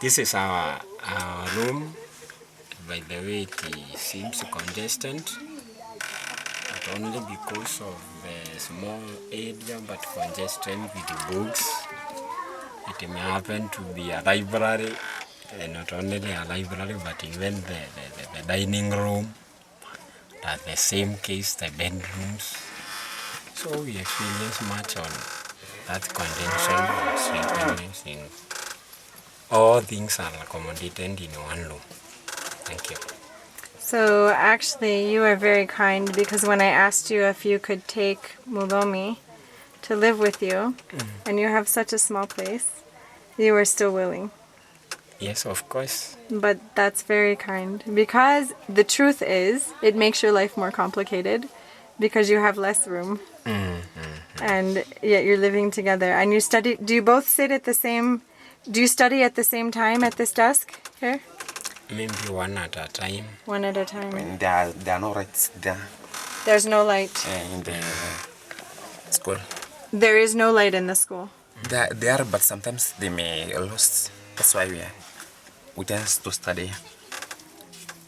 This is our room. By the way, it seems congested, not only because of the small area, but congested with the books. It may happen to be a library, not only a library, but even the dining room. At the same case, the bedrooms. So we experience much on that congestion and sleepiness. All things are accommodated in one room. Thank you. So actually you are very kind, because when I asked you if you could take Muthomi to live with you, and you have such a small place, you were still willing. Yes, of course. But that's very kind, because the truth is it makes your life more complicated because you have less room. And yet you're living together, and you study. Do you both sit at the same, do you study at the same time at this desk here? Maybe one at a time. One at a time. When there are no lights there There's no light. in the school. There is no light in the school. They are, but sometimes they may lose. That's why we tend to study.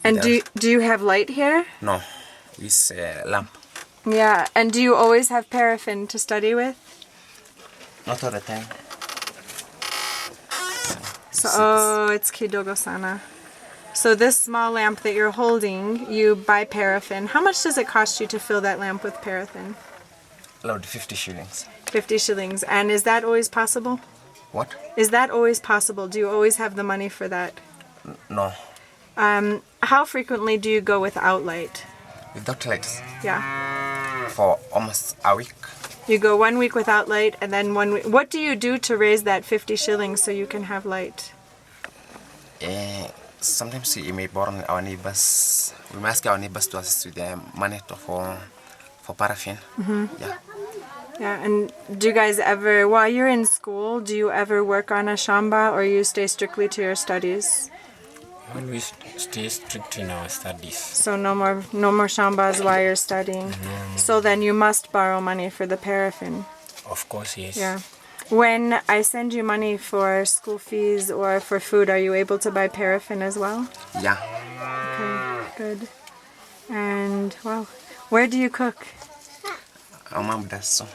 And do you have light here? No, with a lamp. Yeah, and do you always have paraffin to study with? Not all the time. So, oh, it's kidogo-sana. So this small lamp that you're holding, you buy paraffin. How much does it cost you to fill that lamp with paraffin? About 50 shillings. 50 shillings. And is that always possible? What? Is that always possible? Do you always have the money for that? No. How frequently do you go without light? Without lights. Yeah. For almost a week. You go 1 week without light, and then 1 week. What do you do to raise that 50 shillings so you can have light? Sometimes we may borrow our neighbors. We must ask our neighbors to assist with their money for paraffin. Yeah. Yeah, and do you guys ever, while you're in school, do you ever work on a shamba, or you stay strictly to your studies? Always stay strict in our studies. So no more shambas while you're studying. So then you must borrow money for the paraffin. Of course, yes. Yeah. When I send you money for school fees or for food, are you able to buy paraffin as well? Yeah. Okay, good. And, wow, where do you cook? Our mom does so.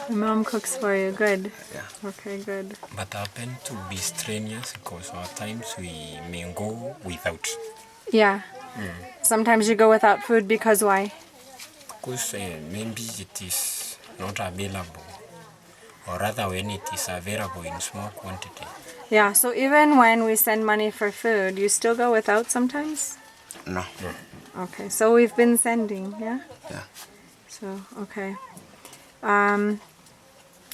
Your mom cooks for you, good. Yeah. Okay, good. But happen to be strenuous because at times we may go without. Yeah. Sometimes you go without food because why? Because maybe it is not available. Or rather when it is available in small quantity. Yeah, so even when we send money for food, you still go without sometimes? No. Okay, so we've been sending, yeah? Yeah. So, okay.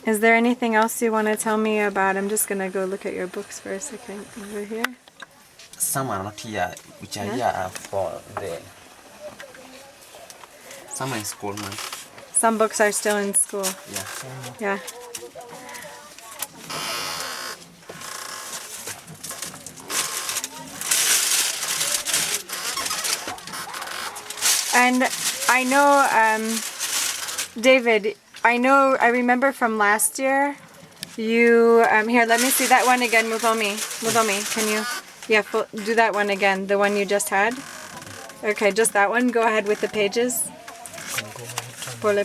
Is there anything else you want to tell me about? I'm just going to go look at your books for a second over here. Some are not here, which are here for the... Some are in school, man. Some books are still in school. Yeah. Yeah. And I know, David, I remember from last year, you, here, let me see that one again, Muthomi, can you, do that one again, the one you just had? Okay, just that one, go ahead with the pages. Pole.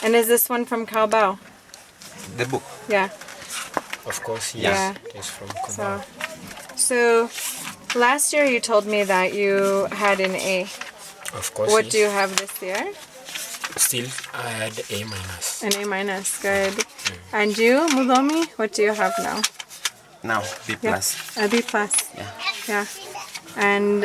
And is this one from Kaobao? The book? Yeah. Of course, yes. Yeah. It is from Kaobao. So last year you told me that you had an A. Of course, What yes. do you have this year? Still, I had A minus. An A minus, good. And you, Muthomi, what do you have now? Now, B+. A B plus. Yeah. Yeah. And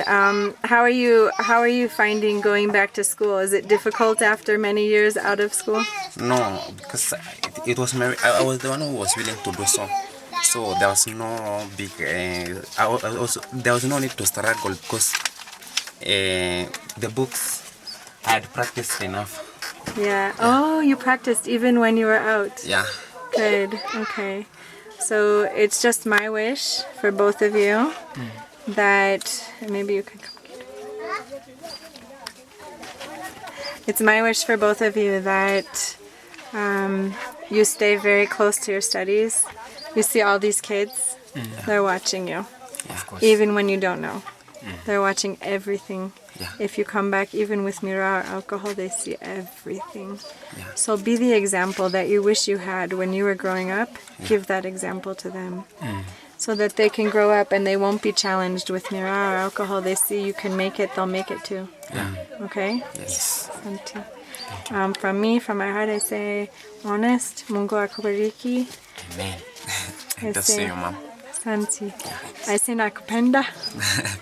how are you finding going back to school? Is it difficult after many years out of school? No, because it was I was the one who was willing to do so. So there was no big. There was no need to struggle because the books I had practiced enough. Yeah. Oh, you practiced even when you were out. Yeah. Good. Okay. So it's just my wish for both of you that maybe you can come. It's my wish for both of you that you stay very close to your studies. You see all these kids, they're watching you, Of course. even when you don't know. They're watching everything. Yeah. If you come back, even with mirror or alcohol, they see everything. Yeah. So be the example that you wish you had when you were growing up. Give that example to them. So that they can grow up and they won't be challenged with mirror or alcohol. They see you can make it, they'll make it too. Yeah. Okay? Yes. Asante. From me, from my heart, I say, honest, Mungu akubariki. Amen. That's you, mom. Asante. I say nakupenda,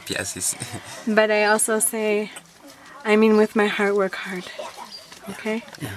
Pia sisi. but I also say, I mean with my heart, work hard. Okay? Yeah.